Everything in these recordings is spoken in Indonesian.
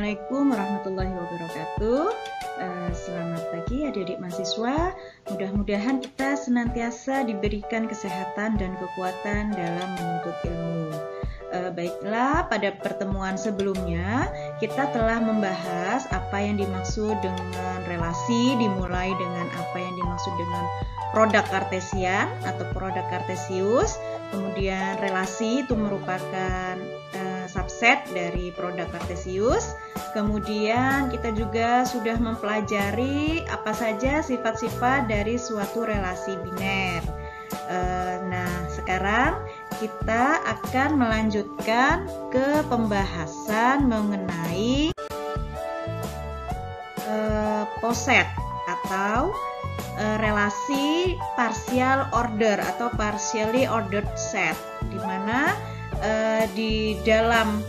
Assalamualaikum warahmatullahi wabarakatuh. Selamat pagi adik-adik mahasiswa. Mudah-mudahan kita senantiasa diberikan kesehatan dan kekuatan dalam menuntut ilmu. Baiklah, pada pertemuan sebelumnya kita telah membahas apa yang dimaksud dengan relasi, dimulai dengan apa yang dimaksud dengan produk kartesian atau produk kartesius. Kemudian relasi itu merupakan subset dari produk kartesius. Kemudian kita juga sudah mempelajari apa saja sifat-sifat dari suatu relasi biner. Nah, sekarang kita akan melanjutkan ke pembahasan mengenai poset atau relasi partial order atau partially ordered set, di mana di dalam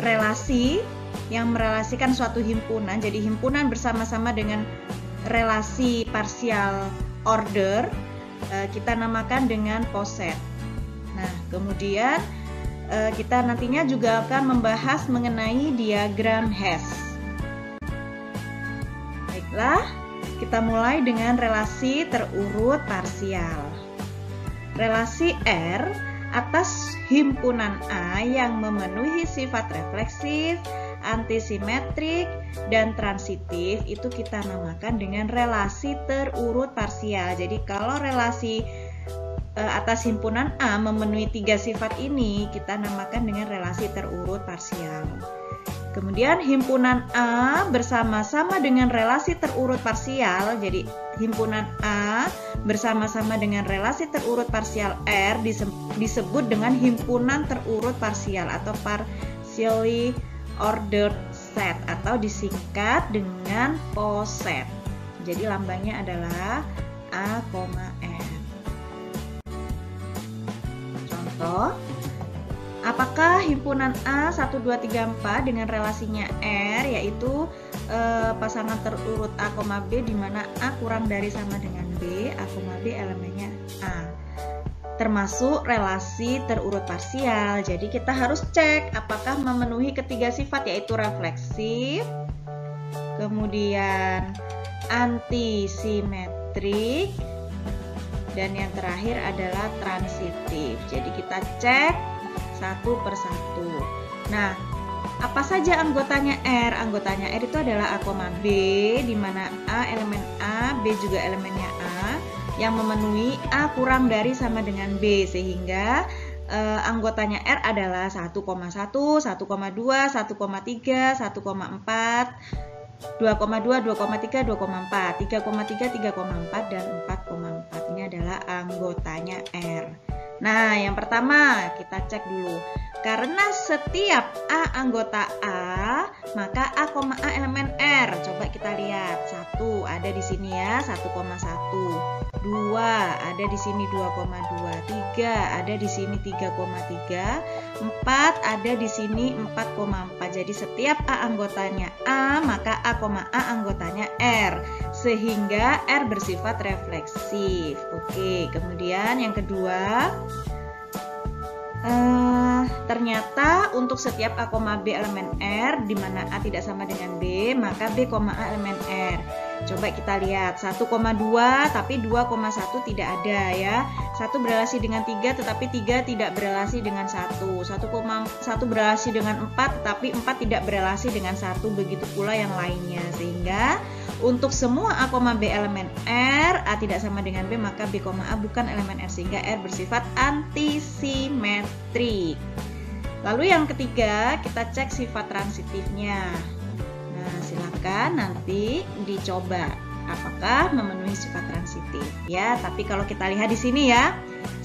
relasi yang merelasikan suatu himpunan, jadi himpunan bersama-sama dengan relasi partial order, kita namakan dengan poset. Nah, kemudian kita nantinya juga akan membahas mengenai diagram Hess. Baiklah, kita mulai dengan relasi terurut parsial. Relasi R atas himpunan A yang memenuhi sifat refleksif, antisimetrik, dan transitif itu kita namakan dengan relasi terurut parsial. Jadi kalau relasi atas himpunan A memenuhi 3 sifat ini, kita namakan dengan relasi terurut parsial. Kemudian himpunan A bersama-sama dengan relasi terurut parsial, jadi himpunan A bersama-sama dengan relasi terurut parsial R disebut dengan himpunan terurut parsial atau partially ordered set atau disingkat dengan poset. Jadi lambangnya adalah A, R. Contoh, apakah himpunan A 1, 2, 3, 4 dengan relasinya R, yaitu pasangan terurut A, B, di mana A kurang dari sama dengan B, A, B elemennya A, termasuk relasi terurut parsial. Jadi kita harus cek apakah memenuhi ketiga sifat, yaitu refleksif, kemudian antisimetrik, dan yang terakhir adalah transitif. Jadi kita cek satu persatu. Nah, apa saja anggotanya R? Anggotanya R itu adalah A, B, di mana A elemen A, B juga elemennya A, yang memenuhi A kurang dari sama dengan B, sehingga anggotanya R adalah 1,1, 1,2, 1,3, 1,4, 2,2, 2,3, 2,4, 3,3, 3,4, dan 4,4. Ini adalah anggotanya R. Nah, yang pertama kita cek dulu. Karena setiap A anggota A, maka A, elemen R. Coba kita lihat. 1 ada di sini ya, 1,1. 2 ada di sini 2,2. 3 ada di sini 3,3. 4 ada di sini 4,4. Jadi setiap A anggotanya A, maka A, anggotanya R, sehingga R bersifat refleksif. Oke, kemudian yang kedua, ternyata untuk setiap A, B elemen R, di mana A tidak sama dengan B, maka B, A elemen R. Coba kita lihat, 1,2 tapi 2,1 tidak ada ya. 1 berelasi dengan 3 tetapi 3 tidak berelasi dengan 1. 1,1 berelasi dengan 4 tetapi 4 tidak berelasi dengan 1. Begitu pula yang lainnya. Sehingga untuk semua A, B elemen R, A tidak sama dengan B, maka B, A bukan elemen R, sehingga R bersifat antisimetrik. Lalu yang ketiga, kita cek sifat transitifnya. Nah, silakan nanti dicoba apakah memenuhi sifat transitif ya. Tapi kalau kita lihat di sini ya,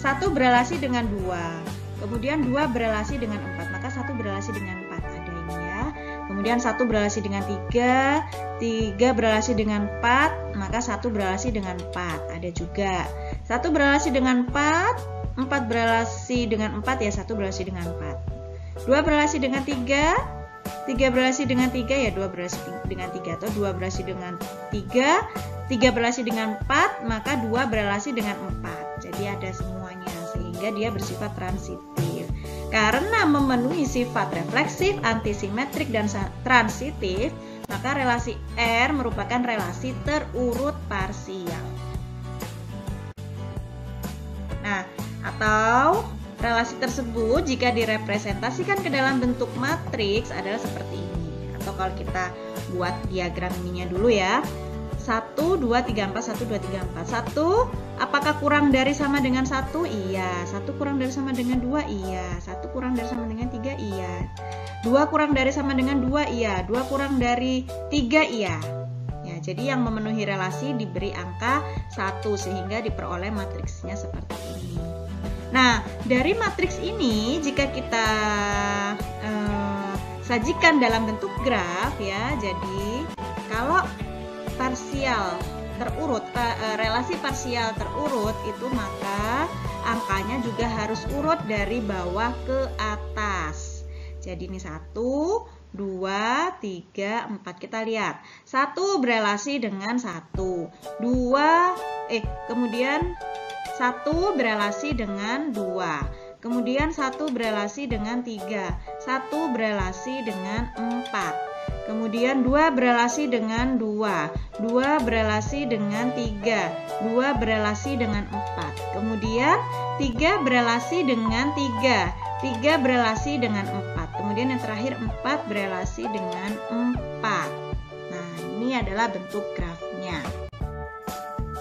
1 berelasi dengan 2, kemudian 2 berelasi dengan 4, maka 1 berelasi dengan 4 ada ini ya. Kemudian 1 berelasi dengan 3, 3 berelasi dengan 4, maka 1 berelasi dengan 4 ada juga. 1 berelasi dengan 4, 4 berelasi dengan 4 ya, 1 berelasi dengan 4. 2 berelasi dengan 3, 3 berelasi dengan 3 ya, 2 berelasi dengan 3, atau 2 berelasi dengan 3, 3 berelasi dengan 4, maka 2 berelasi dengan 4. Jadi ada semuanya, sehingga dia bersifat transitif. Karena memenuhi sifat refleksif, antisimetrik, dan transitif, maka relasi R merupakan relasi terurut parsial. Nah, atau relasi tersebut jika direpresentasikan ke dalam bentuk matriks adalah seperti ini. Atau kalau kita buat diagram ininya dulu ya. 1, 2, 3, 4, 1, 2, 3, 4. 1, apakah kurang dari sama dengan 1? Iya. 1 kurang dari sama dengan 2? Iya. 1 kurang dari sama dengan 3? Iya. 2 kurang dari sama dengan 2? Iya. 2 kurang dari 3? Iya. Ya, jadi yang memenuhi relasi diberi angka 1 sehingga diperoleh matriksnya seperti ini. Nah, dari matriks ini jika kita sajikan dalam bentuk graf ya. Jadi, kalau parsial terurut, relasi parsial terurut itu maka angkanya juga harus urut dari bawah ke atas. Jadi ini 1, 2, 3, 4. Kita lihat. 1 berelasi dengan 1. Kemudian 1 berelasi dengan 2. Kemudian 1 berelasi dengan 3. 1 berelasi dengan 4. Kemudian 2 berelasi dengan 2, 2 berelasi dengan 3, 2 berelasi dengan 4. Kemudian 3 berelasi dengan 3, 3 berelasi dengan 4. Kemudian yang terakhir 4 berelasi dengan 4. Nah, ini adalah bentuk grafnya.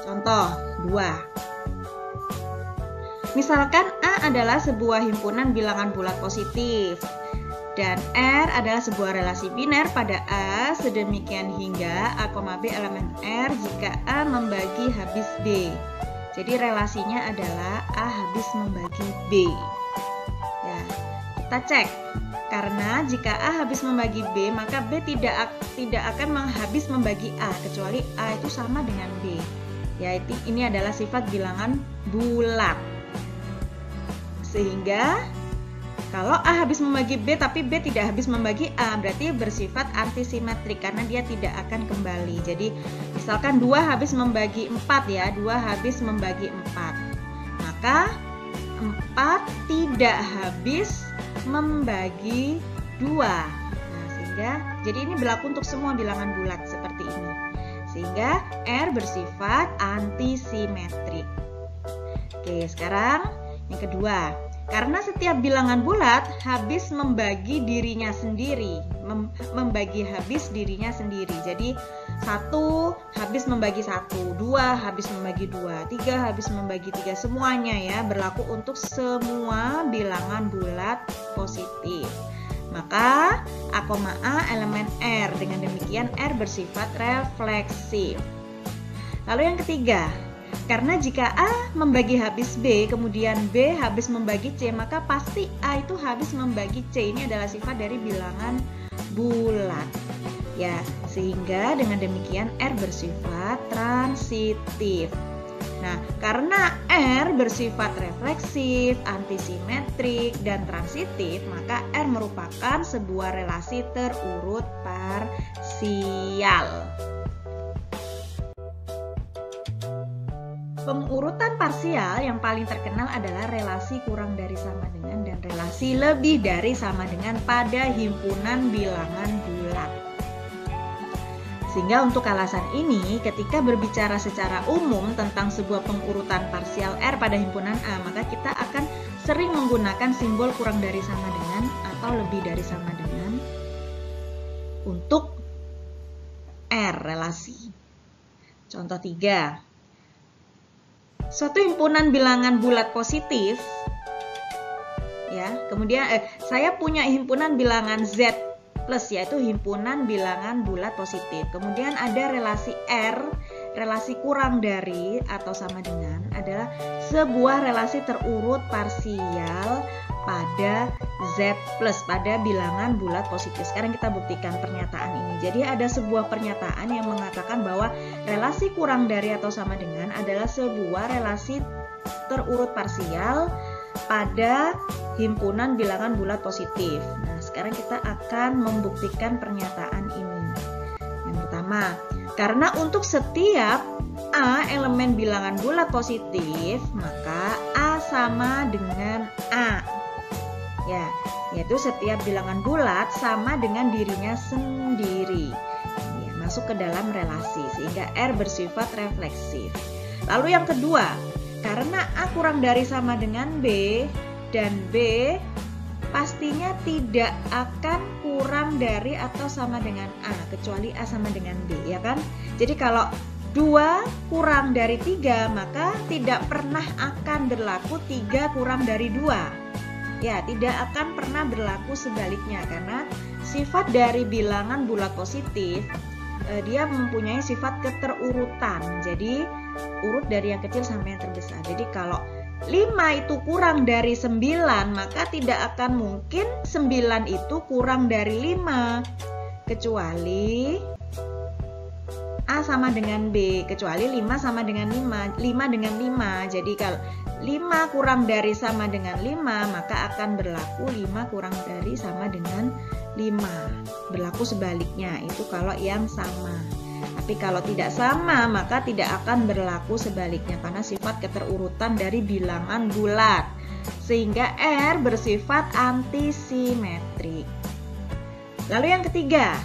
Contoh 2. Misalkan A adalah sebuah himpunan bilangan bulat positif. Dan R adalah sebuah relasi biner pada A sedemikian hingga A, B elemen R jika A membagi habis B. Jadi relasinya adalah A habis membagi B. Ya, kita cek. Karena jika A habis membagi B, maka B tidak akan habis membagi A kecuali A itu sama dengan B. Yaitu ini adalah sifat bilangan bulat. Sehingga kalau A habis membagi B tapi B tidak habis membagi A, berarti bersifat antisimetrik karena dia tidak akan kembali. Jadi misalkan 2 habis membagi 4 ya, 2 habis membagi 4. Maka 4 tidak habis membagi 2. Nah, sehingga jadi ini berlaku untuk semua bilangan bulat seperti ini. Sehingga R bersifat antisimetrik. Oke, sekarang yang kedua. Karena setiap bilangan bulat habis membagi dirinya sendiri, membagi habis dirinya sendiri. Jadi 1 habis membagi 1, 2 habis membagi 2, 3 habis membagi 3. Semuanya ya berlaku untuk semua bilangan bulat positif. Maka A, elemen R. Dengan demikian R bersifat refleksif. Lalu yang ketiga. Karena jika A membagi habis B, kemudian B habis membagi C, maka pasti A itu habis membagi C. Ini adalah sifat dari bilangan bulat. Ya, sehingga dengan demikian R bersifat transitif. Nah, karena R bersifat refleksif, antisimetrik, dan transitif, maka R merupakan sebuah relasi terurut parsial. Pengurutan parsial yang paling terkenal adalah relasi kurang dari sama dengan dan relasi lebih dari sama dengan pada himpunan bilangan bulat. Sehingga untuk alasan ini, ketika berbicara secara umum tentang sebuah pengurutan parsial R pada himpunan A, maka kita akan sering menggunakan simbol kurang dari sama dengan atau lebih dari sama dengan untuk R relasi. Contoh 3. Suatu himpunan bilangan bulat positif ya, kemudian saya punya himpunan bilangan Z plus, yaitu himpunan bilangan bulat positif. Kemudian ada relasi R, relasi kurang dari atau sama dengan adalah sebuah relasi terurut parsial pada Z plus, pada bilangan bulat positif. Sekarang kita buktikan pernyataan ini. Jadi ada sebuah pernyataan yang mengatakan bahwa relasi kurang dari atau sama dengan adalah sebuah relasi terurut parsial pada himpunan bilangan bulat positif. Nah, sekarang kita akan membuktikan pernyataan ini. Yang pertama, karena untuk setiap A elemen bilangan bulat positif, maka A sama dengan A. Ya, yaitu setiap bilangan bulat sama dengan dirinya sendiri. Ya, masuk ke dalam relasi sehingga R bersifat refleksif. Lalu yang kedua, karena A kurang dari sama dengan B dan B pastinya tidak akan kurang dari atau sama dengan A kecuali A sama dengan B, ya kan? Jadi kalau 2 kurang dari 3 maka tidak pernah akan berlaku 3 kurang dari 2. Ya, tidak akan pernah berlaku sebaliknya karena sifat dari bilangan bulat positif dia mempunyai sifat keterurutan. Jadi urut dari yang kecil sampai yang terbesar. Jadi kalau 5 itu kurang dari 9 maka tidak akan mungkin 9 itu kurang dari 5 kecuali A sama dengan B, kecuali 5 sama dengan 5 dengan 5. Jadi kalau 5 kurang dari sama dengan 5 maka akan berlaku 5 kurang dari sama dengan 5. Berlaku sebaliknya, itu kalau yang sama. Tapi kalau tidak sama maka tidak akan berlaku sebaliknya karena sifat keterurutan dari bilangan bulat. Sehingga R bersifat antisimetrik. Lalu yang ketiga,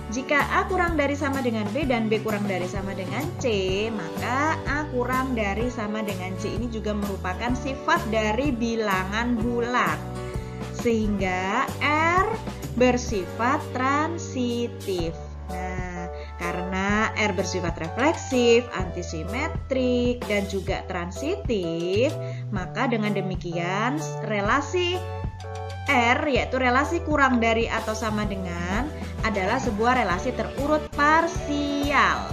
jika A kurang dari sama dengan B dan B kurang dari sama dengan C, maka A kurang dari sama dengan C ini juga merupakan sifat dari bilangan bulat. Sehingga R bersifat transitif. Nah, karena R bersifat refleksif, antisimetrik, dan juga transitif, maka dengan demikian relasi R, yaitu relasi kurang dari atau sama dengan, adalah sebuah relasi terurut parsial.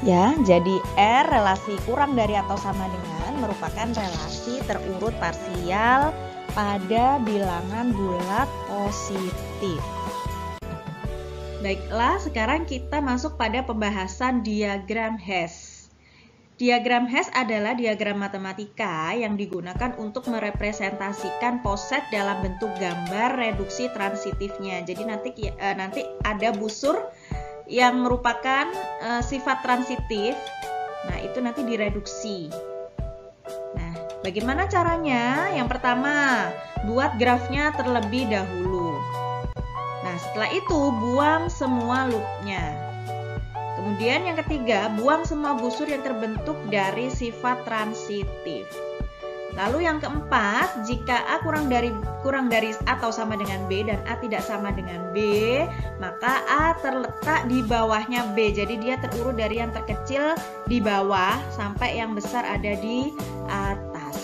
Ya, jadi R relasi kurang dari atau sama dengan merupakan relasi terurut parsial pada bilangan bulat positif. Baiklah, sekarang kita masuk pada pembahasan diagram Hess. Diagram Hess adalah diagram matematika yang digunakan untuk merepresentasikan poset dalam bentuk gambar reduksi transitifnya. Jadi nanti ada busur yang merupakan sifat transitif. Nah, itu nanti direduksi. Nah, bagaimana caranya? Yang pertama, buat grafnya terlebih dahulu. Nah, setelah itu buang semua loopnya. Kemudian yang ketiga, buang semua busur yang terbentuk dari sifat transitif. Lalu yang keempat, jika A kurang dari atau sama dengan B dan A tidak sama dengan B, maka A terletak di bawahnya B. Jadi dia terurut dari yang terkecil di bawah sampai yang besar ada di atas.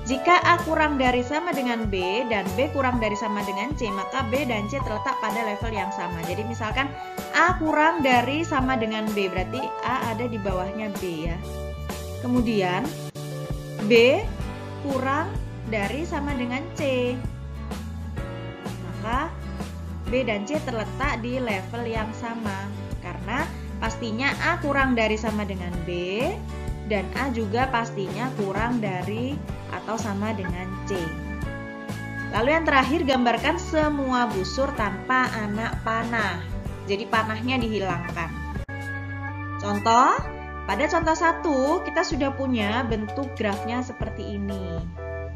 Jika A kurang dari sama dengan B dan B kurang dari sama dengan C, maka B dan C terletak pada level yang sama. Jadi misalkan A kurang dari sama dengan B, berarti A ada di bawahnya B ya. Kemudian B kurang dari sama dengan C, maka B dan C terletak di level yang sama. Karena pastinya A kurang dari sama dengan B dan A juga pastinya kurang dari atau sama dengan C. Lalu yang terakhir, gambarkan semua busur tanpa anak panah. Jadi panahnya dihilangkan. Contoh, pada contoh 1 kita sudah punya bentuk grafnya seperti ini.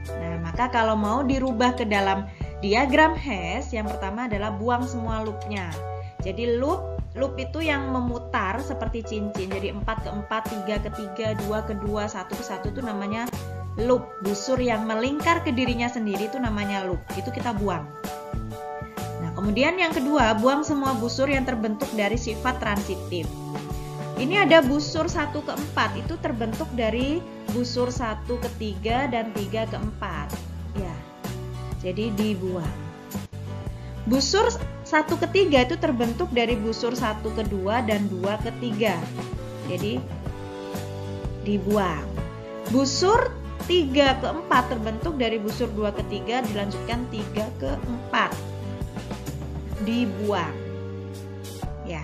Nah, maka kalau mau dirubah ke dalam diagram Hess, yang pertama adalah buang semua loopnya. Jadi loop itu yang memutar seperti cincin. Jadi 4 ke 4, 3 ke 3, 2 ke 2, 1 ke 1 itu namanya loop. Busur yang melingkar ke dirinya sendiri itu namanya loop. Itu kita buang. Nah, kemudian yang kedua, buang semua busur yang terbentuk dari sifat transitif. Ini ada busur 1 ke 4, itu terbentuk dari busur 1 ke 3 dan 3 ke 4. Ya. Jadi dibuang. Busur 1 ke 3 itu terbentuk dari busur 1 ke 2 dan 2 ke 3. Jadi dibuang. Busur 3 ke 4 terbentuk dari busur 2 ke 3 dilanjutkan 3 ke 4. Dibuang. Ya.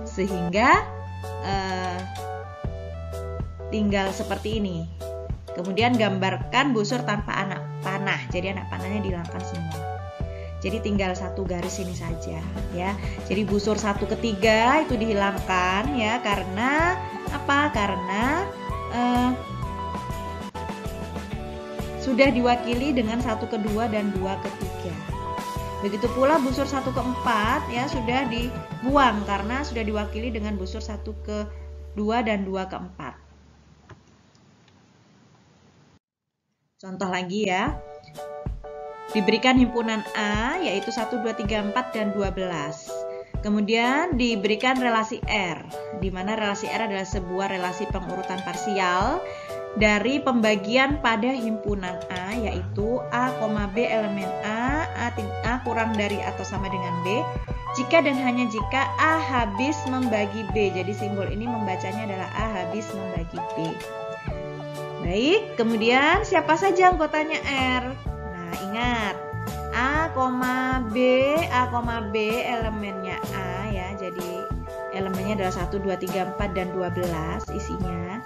Sehingga tinggal seperti ini. Kemudian gambarkan busur tanpa anak panah. Jadi anak panahnya dihilangkan semua. Jadi tinggal satu garis ini saja ya. Jadi busur 1 ke 3 itu dihilangkan ya, karena apa? Karena sudah diwakili dengan 1 ke 2 dan 2 ke 3. Begitu pula busur 1 ke 4 ya sudah dibuang karena sudah diwakili dengan busur 1 ke 2 dan 2 ke 4. Contoh lagi ya. Diberikan himpunan A yaitu 1, 2, 3, 4 dan 12. Kemudian diberikan relasi R, di mana relasi R adalah sebuah relasi pengurutan parsial dari pembagian pada himpunan A yaitu A, B elemen A kurang dari atau sama dengan B jika dan hanya jika A habis membagi B. Jadi simbol ini membacanya adalah A habis membagi B. Baik, kemudian siapa saja anggotanya R? Nah, ingat A, B elemennya A ya. Jadi elemennya adalah 1, 2, 3, 4 dan 12 isinya.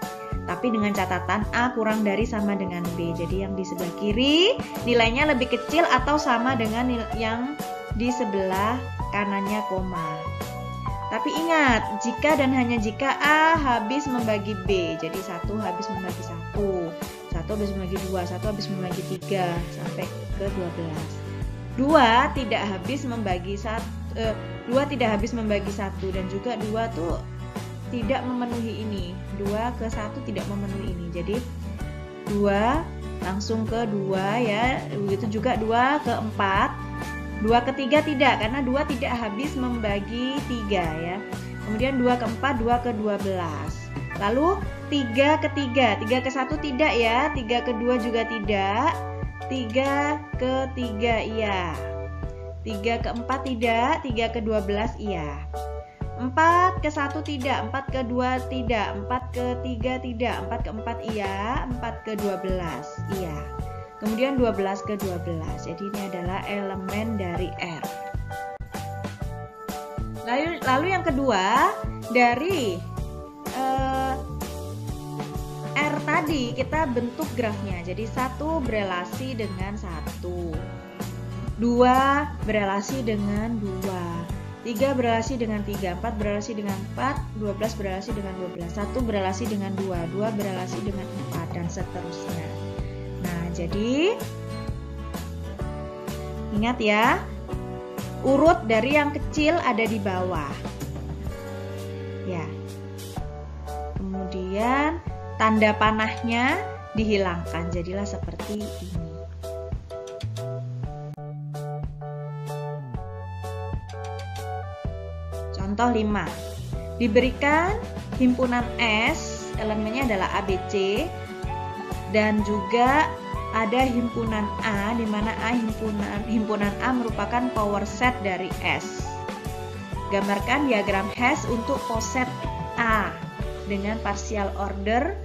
Tapi dengan catatan A kurang dari sama dengan B. Jadi yang di sebelah kiri nilainya lebih kecil atau sama dengan yang di sebelah kanannya koma. Tapi ingat, jika dan hanya jika A habis membagi B. Jadi 1 habis membagi 1 habis membagi 2, 1 habis membagi 3 sampai ke 12. 2 tidak habis membagi 1 dan juga 2 tuh tidak memenuhi ini. 2 ke 1 tidak memenuhi ini. Jadi 2 langsung ke 2 ya. Begitu juga 2 ke 4. 2 ke 3 tidak karena 2 tidak habis membagi 3 ya. Kemudian 2 ke 4, 2 ke 12. Lalu 3 ke 3, 3 ke 1 tidak ya. 3 ke 2 juga tidak. 3 ke 3 iya. 3 ke 4 tidak. 3 ke 12 iya. 4 ke 1 tidak. 4 ke 2 tidak. 4 ke 3 tidak. 4 ke 4 iya. 4 ke 12 iya. Kemudian 12 ke 12. Jadi ini adalah elemen dari R. Lalu yang kedua, dari R tadi kita bentuk grafnya. Jadi 1 berelasi dengan 1, 2 berelasi dengan 2, 3 berelasi dengan 3, 4 berelasi dengan 4, 12 berelasi dengan 12, 1 berelasi dengan 2, 2 berelasi dengan 4 dan seterusnya. Nah, jadi ingat ya, urut dari yang kecil ada di bawah. Ya. Kemudian tanda panahnya dihilangkan, jadilah seperti ini. Contoh 5. Diberikan himpunan S, elemennya adalah ABC, dan juga ada himpunan A, di mana himpunan A merupakan power set dari S. Gambarkan diagram hash untuk poset A dengan partial order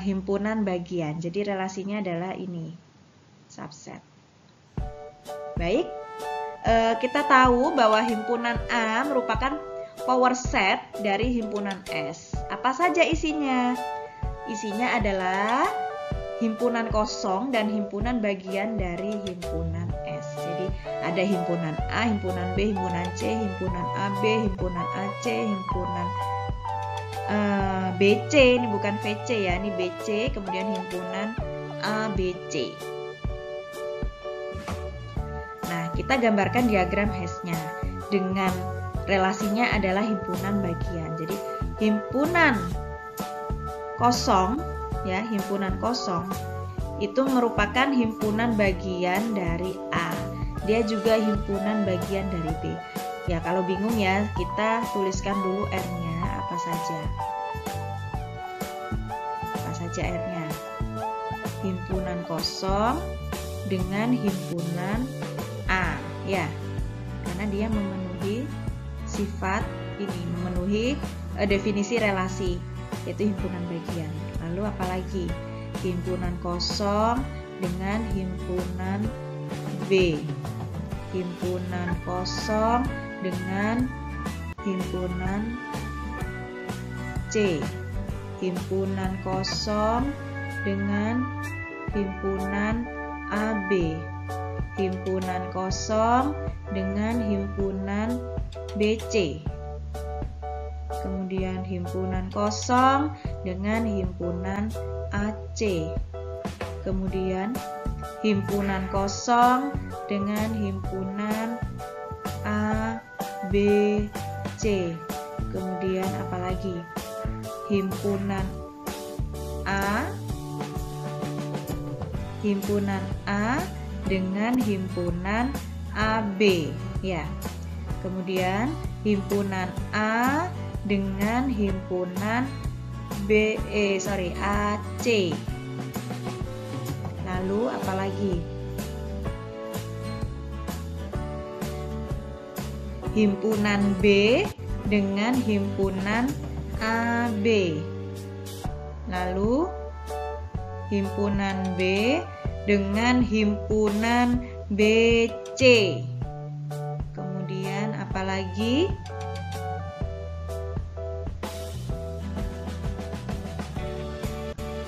himpunan bagian. Jadi relasinya adalah ini, subset. Baik, kita tahu bahwa himpunan A merupakan power set dari himpunan S. Apa saja isinya? Isinya adalah himpunan kosong dan himpunan bagian dari himpunan S. Jadi ada himpunan A, himpunan B, himpunan C, himpunan AB, himpunan AC, himpunan BC, ini bukan VC ya, ini BC, kemudian himpunan ABC. Nah, kita gambarkan diagram hashnya dengan relasinya adalah himpunan bagian. Jadi himpunan kosong ya, himpunan kosong itu merupakan himpunan bagian dari A. Dia juga himpunan bagian dari B. Ya, kalau bingung ya, kita tuliskan dulu R-nya apa saja. Apa saja R-nya? Himpunan kosong dengan himpunan A, ya. Karena dia memenuhi sifat ini, memenuhi definisi relasi, yaitu himpunan bagian. Lalu apalagi? Himpunan kosong dengan himpunan B. Himpunan kosong dengan himpunan C. Himpunan kosong dengan himpunan AB. Himpunan kosong dengan himpunan BC. Kemudian himpunan kosong dengan himpunan AC. kemudian himpunan kosong dengan himpunan A, B, C. Kemudian apalagi? Himpunan A dengan himpunan AB, ya. Kemudian himpunan A dengan himpunan AC. Lalu apalagi? Himpunan B dengan himpunan AB. Lalu himpunan B dengan himpunan BC. Kemudian apalagi?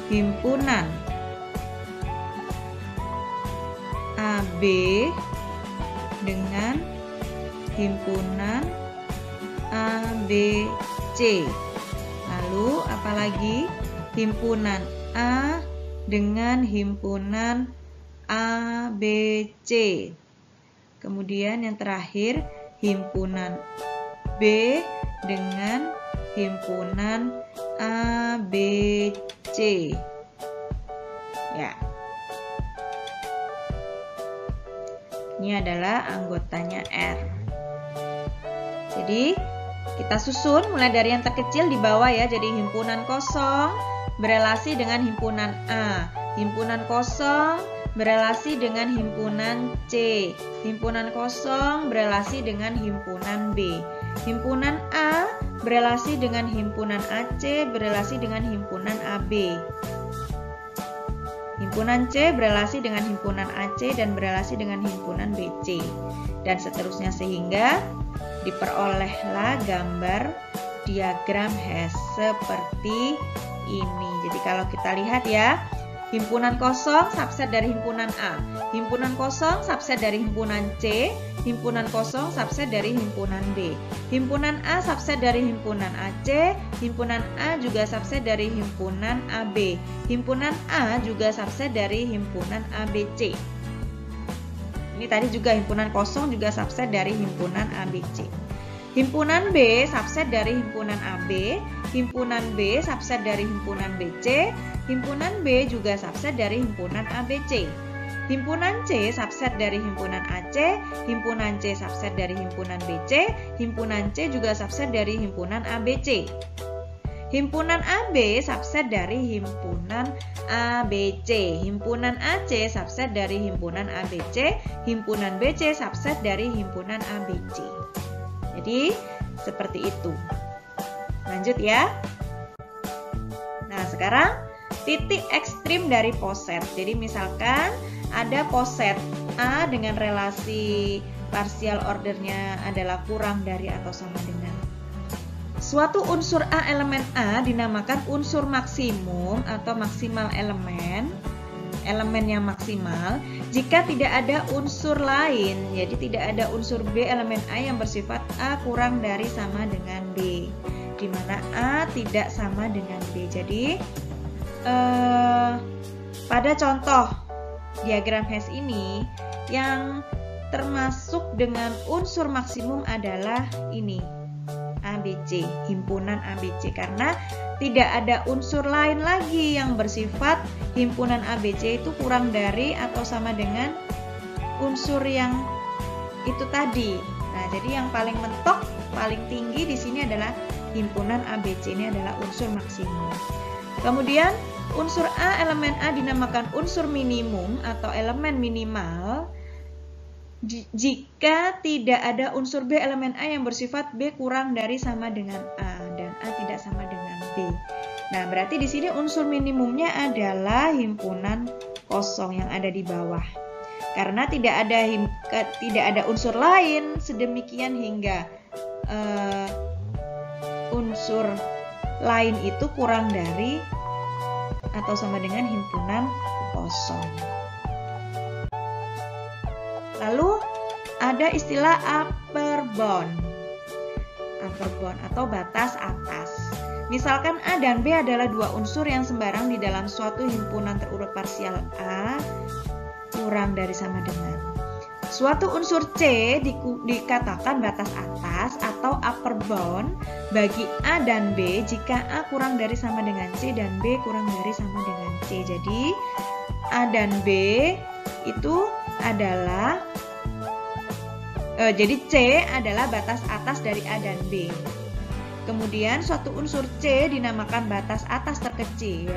Himpunan AB dengan himpunan ABC. Lalu apalagi? Himpunan A dengan himpunan ABC. Kemudian yang terakhir, himpunan B dengan himpunan ABC. Ya. Ini adalah anggotanya R. Jadi kita susun mulai dari yang terkecil di bawah ya. Jadi himpunan kosong berelasi dengan himpunan A. Himpunan kosong berelasi dengan himpunan C. Himpunan kosong berelasi dengan himpunan B. Himpunan A berelasi dengan himpunan AC berelasi dengan himpunan AB. Himpunan C berelasi dengan himpunan AC dan berelasi dengan himpunan BC. Dan seterusnya sehingga diperolehlah gambar diagram Hess seperti ini. Jadi kalau kita lihat ya, himpunan kosong subset dari himpunan A, himpunan kosong subset dari himpunan C, himpunan kosong subset dari himpunan B, himpunan A subset dari himpunan AC, himpunan A juga subset dari himpunan AB, himpunan A juga subset dari himpunan ABC. Ini tadi juga himpunan kosong juga subset dari himpunan ABC. Himpunan B subset dari himpunan AB, himpunan B subset dari himpunan BC, himpunan B juga subset dari himpunan ABC. Himpunan C subset dari himpunan AC, himpunan C subset dari himpunan BC, himpunan C juga subset dari himpunan ABC. Himpunan AB subset dari himpunan ABC, himpunan AC subset dari himpunan ABC, himpunan BC subset dari himpunan ABC. Jadi seperti itu. Lanjut ya. Nah, sekarang titik ekstrim dari poset. Jadi misalkan ada poset A dengan relasi partial ordernya adalah kurang dari atau sama dengan. Suatu unsur A elemen A dinamakan unsur maksimum atau maksimal elemen yang maksimal jika tidak ada unsur lain. Jadi tidak ada unsur B elemen A yang bersifat A kurang dari sama dengan B, di mana A tidak sama dengan B. Jadi pada contoh diagram Hess ini yang termasuk dengan unsur maksimum adalah ini ABC, himpunan ABC, karena tidak ada unsur lain lagi yang bersifat himpunan ABC itu kurang dari atau sama dengan unsur yang itu tadi. Nah, jadi yang paling mentok, paling tinggi di sini adalah himpunan ABC, ini adalah unsur maksimum. Kemudian unsur A elemen A dinamakan unsur minimum atau elemen minimal jika tidak ada unsur B elemen A yang bersifat B kurang dari sama dengan A dan A tidak sama dengan B. Nah, berarti di sini unsur minimumnya adalah himpunan kosong yang ada di bawah. Karena tidak ada unsur lain sedemikian hingga unsur lain itu kurang dari atau sama dengan himpunan kosong. Lalu ada istilah upper bound atau batas atas. Misalkan A dan B adalah dua unsur yang sembarang di dalam suatu himpunan terurut parsial A kurang dari sama dengan. Suatu unsur C dikatakan batas atas atau upper bound bagi A dan B jika A kurang dari sama dengan C dan B kurang dari sama dengan C. Jadi A dan B itu adalah jadi C adalah batas atas dari A dan B. Kemudian suatu unsur C dinamakan batas atas terkecil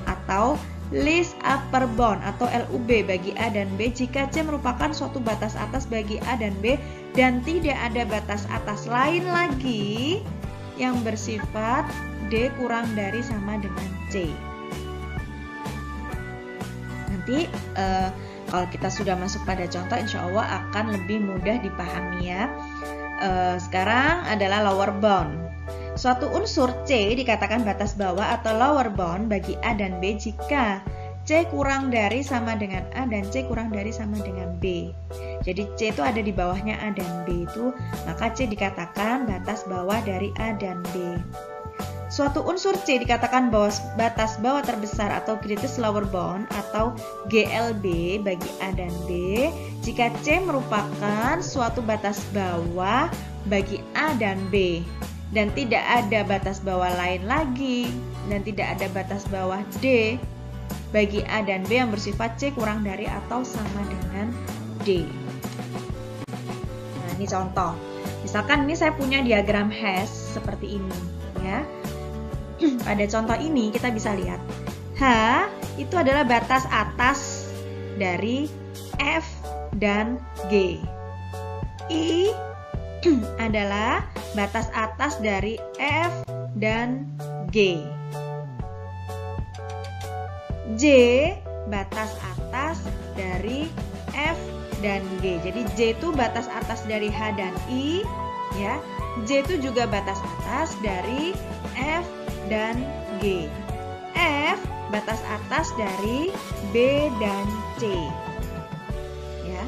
atau least upper bound atau LUB bagi A dan B jika C merupakan suatu batas atas bagi A dan B dan tidak ada batas atas lain lagi yang bersifat D kurang dari sama dengan C. Nanti kalau kita sudah masuk pada contoh, insya Allah akan lebih mudah dipahami ya. Sekarang adalah lower bound. Suatu unsur C dikatakan batas bawah atau lower bound bagi A dan B jika C kurang dari sama dengan A dan C kurang dari sama dengan B. Jadi C itu ada di bawahnya A dan B itu, maka C dikatakan batas bawah dari A dan B. Suatu unsur C dikatakan batas bawah terbesar atau greatest lower bound atau GLB bagi A dan B jika C merupakan suatu batas bawah bagi A dan B dan tidak ada batas bawah lain lagi dan tidak ada batas bawah D bagi A dan B yang bersifat C kurang dari atau sama dengan D. Nah, ini contoh. Misalkan ini saya punya diagram hash seperti ini ya. Pada contoh ini kita bisa lihat H itu adalah batas atas dari F dan G. I adalah batas atas dari F dan G. J batas atas dari F dan G. Jadi J itu batas atas dari H dan I ya. J itu juga batas atas dari F dan G. F batas atas dari B dan C. Ya.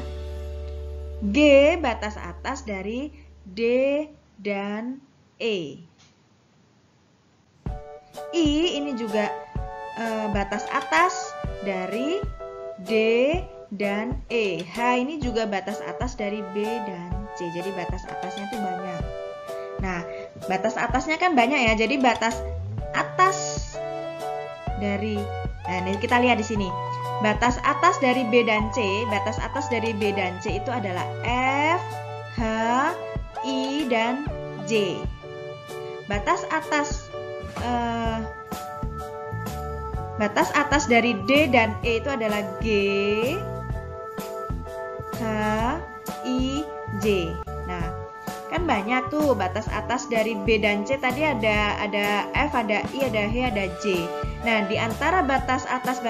G batas atas dari D dan E. I ini juga batas atas dari D dan E. H ini juga batas atas dari B dan C. Jadi batas atasnya tuh banyak. Nah, batas atasnya kan banyak ya. Jadi batas atas dari ini kita lihat di sini. Batas atas dari B dan C, batas atas dari B dan C itu adalah F, H, I dan J. Batas atas dari D dan E itu adalah G, H, I, J. Nah, kan banyak tuh batas atas dari B dan C. Tadi ada F, ada I, ada H, ada J. Nah, di antara batas atas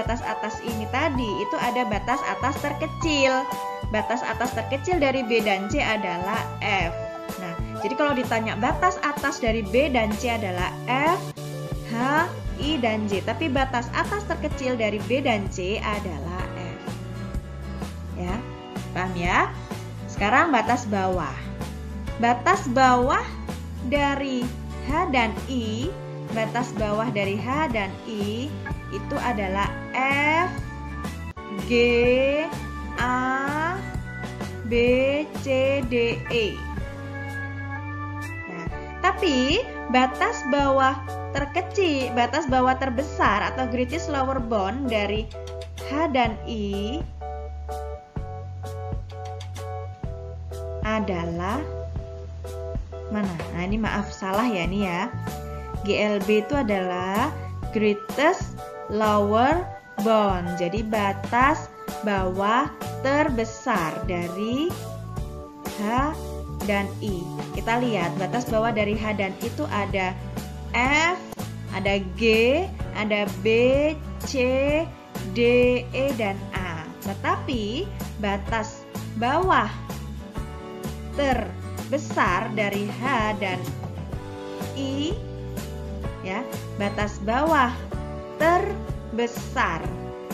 ini tadi itu ada batas atas terkecil. Batas atas terkecil dari B dan C adalah F. Nah, jadi kalau ditanya batas atas dari B dan C adalah F, H, I, dan J. Tapi batas atas terkecil dari B dan C adalah F. Ya, paham ya? Sekarang batas bawah. Batas bawah dari H dan I, batas bawah dari H dan I itu adalah F, G, A, B, C, D, E. Nah, tapi batas bawah terkecil, batas bawah terbesar atau greatest lower bound dari H dan I adalah mana? Nah, ini maaf salah ya ini ya. GLB itu adalah greatest lower bound. Jadi batas bawah terbesar dari H dan I. Kita lihat batas bawah dari H dan I itu ada F, ada G, ada B, C, D, E, dan A. Tetapi batas bawah terbesar dari H dan I, ya, batas bawah terbesar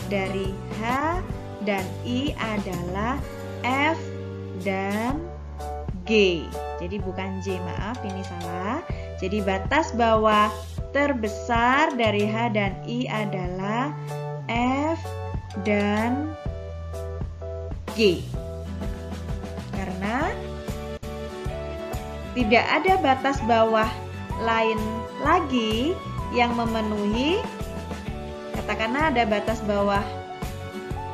dari H dan I adalah F dan G. Jadi bukan J, maaf ini salah. Jadi batas bawah terbesar dari H dan I adalah F dan G. Karena tidak ada batas bawah lain lagi yang memenuhi, katakanlah ada batas bawah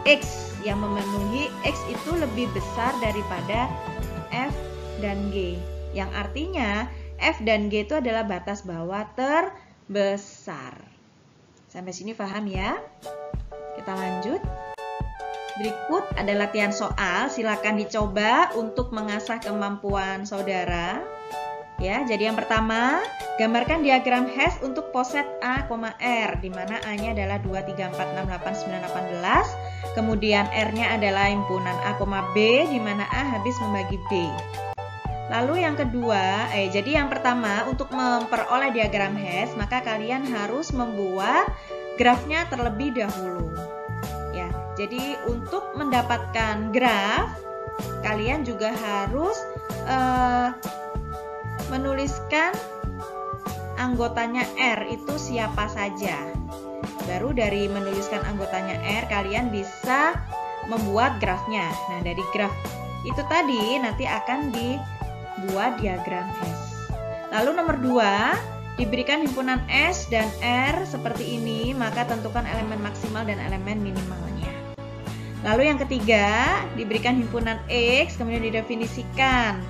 X yang memenuhi X itu lebih besar daripada F dan G, yang artinya F dan G itu adalah batas bawah terbesar. Sampai sini paham ya? Kita lanjut. Berikut ada latihan soal, silakan dicoba untuk mengasah kemampuan saudara. Ya, jadi yang pertama, gambarkan diagram hash untuk poset A, R, di mana A-nya adalah 2, 3, 4, 6, 8, 9, 18. Kemudian R-nya adalah himpunan A, B, di mana A habis membagi B. Lalu yang kedua, jadi yang pertama, untuk memperoleh diagram hash, maka kalian harus membuat grafnya terlebih dahulu. Ya, jadi untuk mendapatkan graf, kalian juga harus menuliskan anggotanya R itu siapa saja. Baru dari menuliskan anggotanya R, kalian bisa membuat grafnya. Nah, dari graf itu tadi nanti akan dibuat diagram hash. Lalu nomor 2, diberikan himpunan S dan R seperti ini, maka tentukan elemen maksimal dan elemen minimalnya. Lalu yang ketiga, diberikan himpunan X, kemudian didefinisikan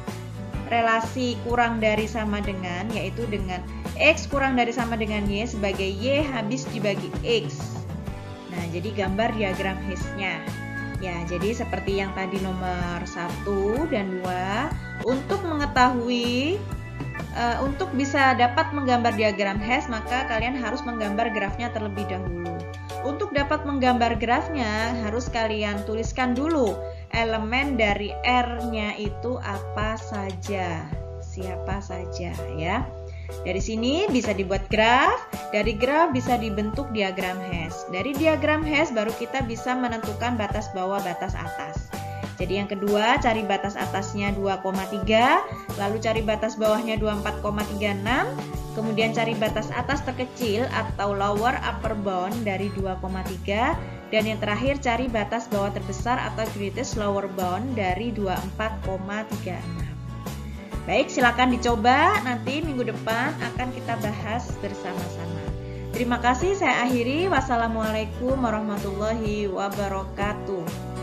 relasi kurang dari sama dengan, yaitu dengan X kurang dari sama dengan Y sebagai Y habis dibagi X. Nah, jadi gambar diagram hash-nya. Ya, jadi seperti yang tadi nomor 1 dan 2, untuk mengetahui untuk bisa dapat menggambar diagram hash, maka kalian harus menggambar grafnya terlebih dahulu. Untuk dapat menggambar grafnya, harus kalian tuliskan dulu elemen dari R-nya itu apa saja, siapa saja ya. Dari sini bisa dibuat graf, dari graf bisa dibentuk diagram hash. Dari diagram hash baru kita bisa menentukan batas bawah, batas atas. Jadi yang kedua, cari batas atasnya 2,3, lalu cari batas bawahnya 24,36, kemudian cari batas atas terkecil atau lower upper bound dari 2,3, dan yang terakhir cari batas bawah terbesar atau greatest lower bound dari 24,36. Baik, silakan dicoba, nanti minggu depan akan kita bahas bersama-sama. Terima kasih, saya akhiri. Wassalamualaikum warahmatullahi wabarakatuh.